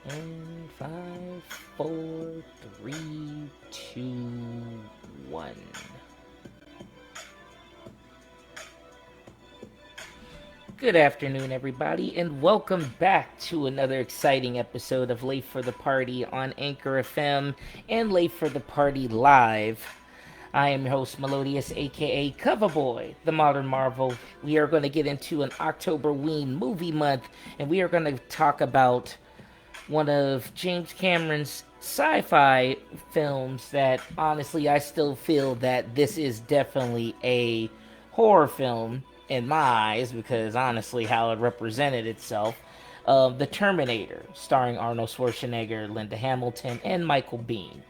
And five, four, three, two, one. Good afternoon, everybody, and welcome back to another exciting episode of Late for the Party on Anchor FM and Late for the Party Live. I am your host, Melodious, aka Coverboy, the Modern Marvel. We are going to get into an Octoberween Movie Month, and we are going to talk about one of James Cameron's sci-fi films that honestly I still feel that this is definitely a horror film in my eyes because honestly how it represented itself. The Terminator, starring Arnold Schwarzenegger, Linda Hamilton, and Michael Biehn.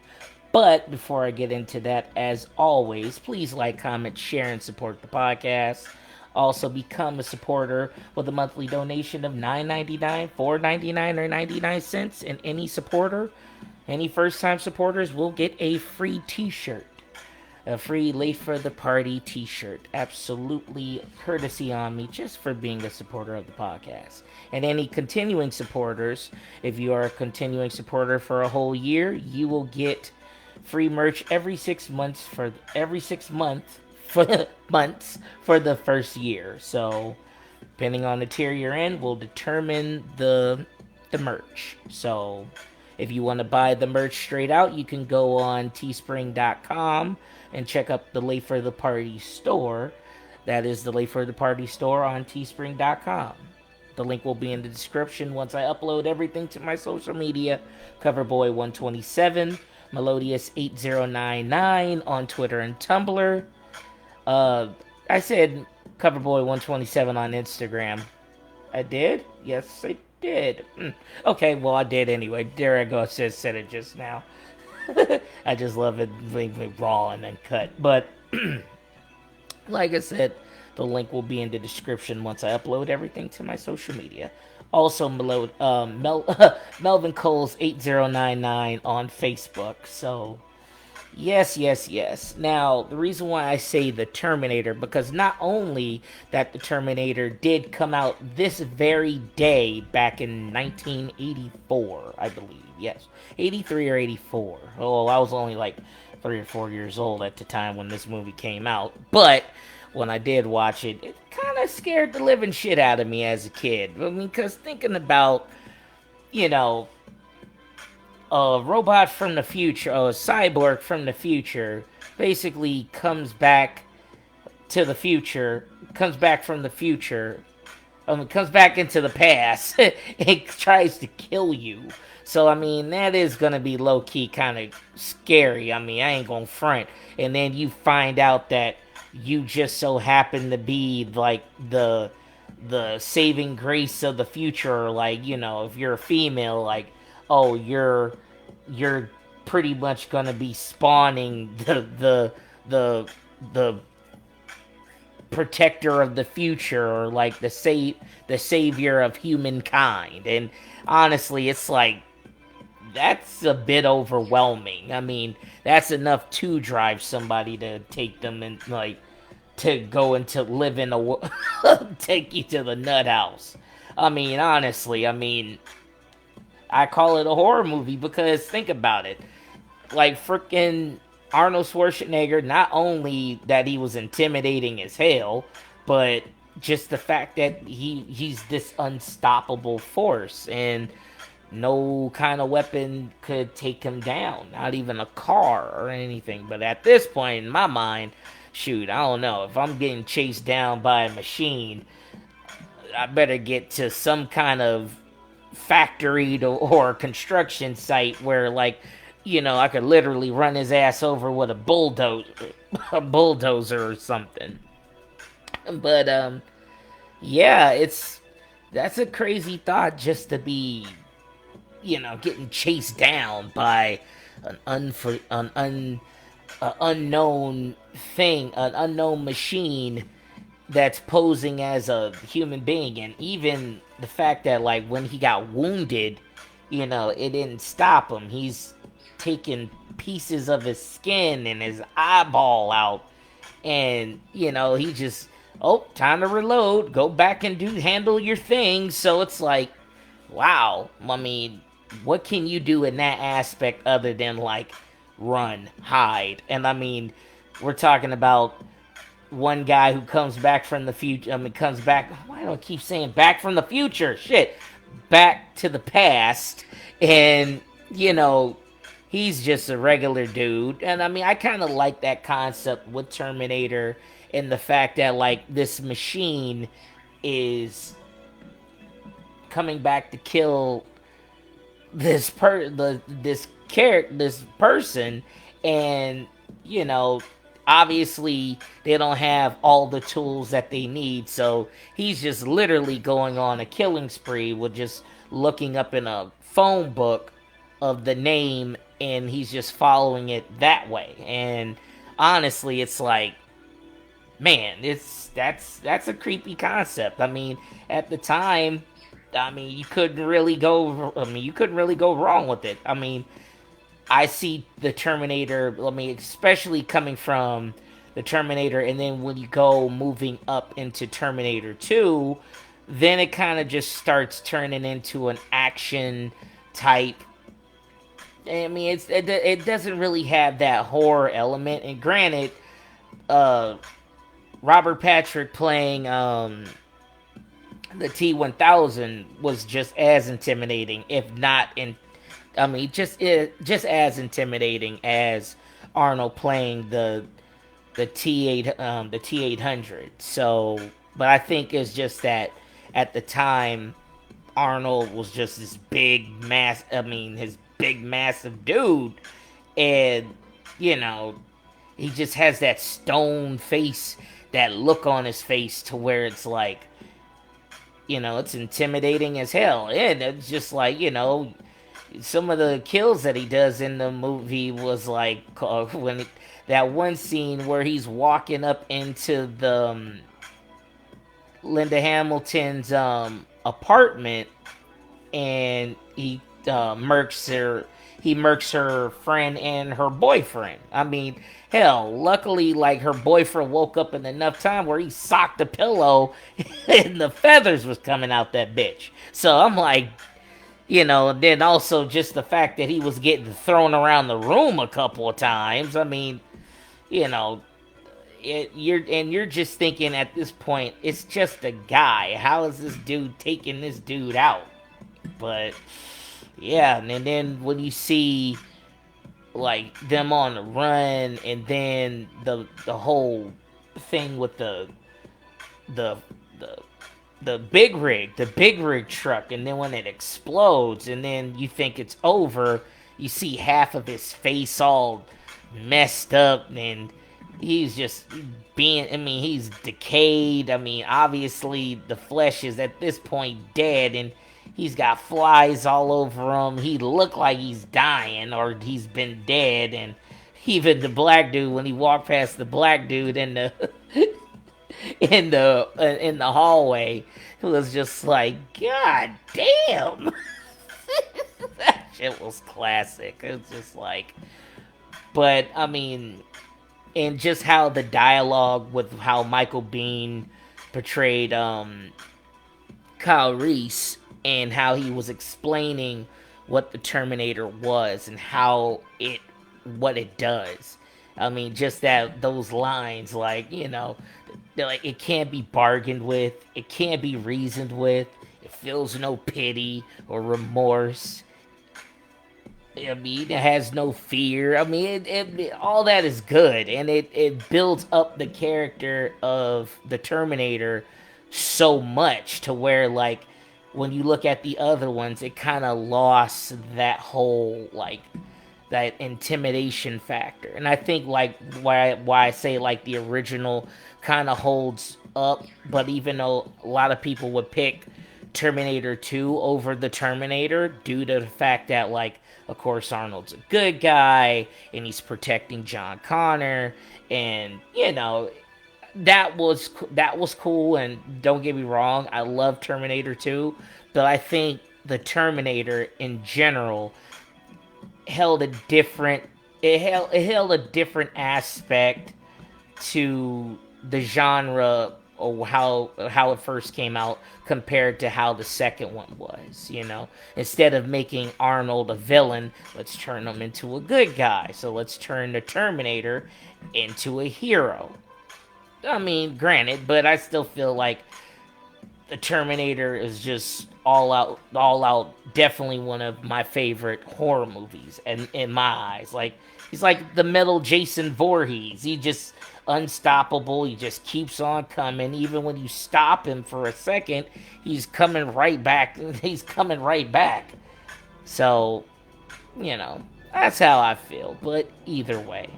But before I get into that, as always, please like, comment, share, and support the podcast. Also, become a supporter with a monthly donation of $9.99, $4.99, or 99 cents. And any first time supporters will get a free t shirt. A free Late for the Party t shirt. Absolutely courtesy on me just for being a supporter of the podcast. And any continuing supporters, if you are a continuing supporter for a whole year, you will get free merch every 6 months for the months for the first year. So depending on the tier you're in will determine the merch. So if you want to buy the merch straight out, you can go on teespring.com and check out the Late for the Party store. That is the Late for the Party store on teespring.com. The link will be in the description once I upload everything to my social media. Coverboy127, Melodious8099 on Twitter and Tumblr. I said Coverboy127 on Instagram. I did? Yes, I did. Okay, well, I did anyway. There I go. Said it just now. I just love it being raw and then cut. But like I said, the link will be in the description once I upload everything to my social media. Also, Melvin Coles 8099 on Facebook. So yes, yes, yes. Now, the reason why I say the Terminator, because not only that the Terminator did come out this very day back in 1984, I believe. Yes, 83 or 84. Oh, I was only like 3 or 4 years old at the time when this movie came out. But when I did watch it, it kind of scared the living shit out of me as a kid. I mean, because thinking about, you know, a robot from the future, a cyborg from the future, basically comes back from the future, comes back into the past, and tries to kill you. So, I mean, that is going to be low key kind of scary. I mean, I ain't going to front. And then you find out that you just so happen to be like the saving grace of the future, like, if you're a female, like, oh, you're pretty much gonna be spawning the protector of the future, or like the savior of humankind. And honestly, it's like that's a bit overwhelming. I mean, that's enough to drive somebody to take them and like to go into live in a take you to the nut house. I mean, honestly, I mean, I call it a horror movie because think about it. Like freaking Arnold Schwarzenegger, not only that he was intimidating as hell, but just the fact that he's this unstoppable force and no kind of weapon could take him down, not even a car or anything. But at this point in my mind, shoot, I don't know. If I'm getting chased down by a machine, I better get to some kind of factory or construction site where, like, I could literally run his ass over with a bulldozer or something. But yeah, that's a crazy thought just to be, getting chased down by an unknown thing, an unknown machine that's posing as a human being. And even the fact that, like, when he got wounded, it didn't stop him. He's taking pieces of his skin and his eyeball out, and he just, oh, time to reload, go back and handle your thing. So it's like, wow. I mean, what can you do in that aspect other than like run, hide? And I mean, we're talking about one guy who comes back from the future. I mean, comes back. Why do I keep saying back from the future? Shit, back to the past, and you know, he's just a regular dude. And I mean, I kind of like that concept with Terminator and the fact that like this machine is coming back to kill this person, and you know, obviously they don't have all the tools that they need, so he's just literally going on a killing spree with just looking up in a phone book of the name, and he's just following it that way. And honestly, it's like, man, that's a creepy concept. I mean, at the time, I mean, you couldn't really go wrong with it. I mean, I see the Terminator, I mean, especially coming from the Terminator, and then when you go moving up into Terminator 2, then it kind of just starts turning into an action type. I mean, it doesn't really have that horror element. And granted, uh, Robert Patrick playing the T-1000 was just as intimidating, if not in. I mean, just as intimidating as Arnold playing the T-800. So, but I think it's just that at the time Arnold was just this big mass. I mean, his big massive dude, and you know, he just has that stone face, that look on his face, to where it's like, you know, it's intimidating as hell. And it's just like, you know, some of the kills that he does in the movie was like that one scene where he's walking up into the Linda Hamilton's apartment, and he murks her friend and her boyfriend. I mean, hell, luckily, like, her boyfriend woke up in enough time where he socked the pillow and the feathers was coming out that bitch. So I'm like, you know, then also just the fact that he was getting thrown around the room a couple of times. I mean, you know, you're just thinking at this point, it's just a guy. How is this dude taking this dude out? But yeah, and then when you see like them on the run, and then the whole thing with the the the big rig truck, and then when it explodes, and then you think it's over, you see half of his face all messed up, and he's just being, I mean, he's decayed. I mean, obviously the flesh is at this point dead, and he's got flies all over him. He looked like he's dying or he's been dead. And even the black dude, when he walked past the black dude in the in the hallway, it was just like, God damn. That shit was classic. It was just like, but I mean, and just how the dialogue with how Michael Biehn portrayed Kyle Reese, and how he was explaining what the Terminator was and how it what it does. I mean, just that those lines, like, you know, like, it can't be bargained with, it can't be reasoned with, it feels no pity or remorse. I mean, it has no fear. I mean, all that is good, and it builds up the character of the Terminator so much to where, like, when you look at the other ones, it kind of lost that whole, like, that intimidation factor. And I think, like, why I say, like, the original kind of holds up, but even though a lot of people would pick Terminator 2 over the Terminator due to the fact that, like, of course, Arnold's a good guy and he's protecting John Connor, and you know, that was cool. And don't get me wrong, I love Terminator 2, but I think the Terminator in general held a different it held a different aspect to the genre or how it first came out compared to how the second one was. Instead of making Arnold a villain, let's turn him into a good guy. So let's turn the Terminator into a hero. I mean, granted, but I still feel like the Terminator is just all out, definitely one of my favorite horror movies, and in my eyes, like he's like the metal Jason Voorhees. He just unstoppable. He just keeps on coming, even when you stop him for a second, he's coming right back. He's coming right back. So, that's how I feel. But either way,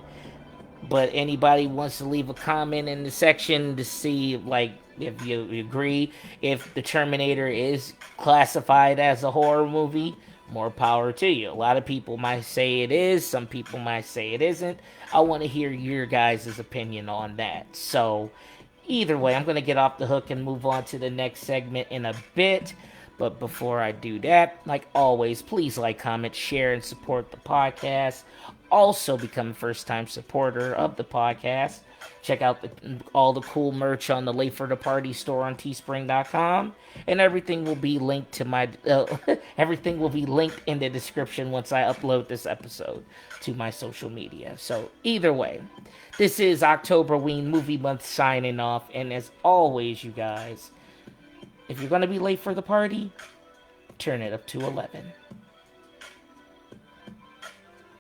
but anybody wants to leave a comment in the section to see, like, if you agree, if the Terminator is classified as a horror movie, more power to you. A lot of people might say it is, some people might say it isn't. I want to hear your guys' opinion on that. So either way, I'm going to get off the hook and move on to the next segment in a bit. But before I do that, like always, please like, comment, share, and support the podcast. Also become a first-time supporter of the podcast. Check out all the cool merch on the Late for the Party store on Teespring.com, and everything will be linked to my everything will be linked in the description once I upload this episode to my social media. So either way, this is Octoberween Movie Month signing off, and as always, you guys, if you're gonna be late for the party, turn it up to 11.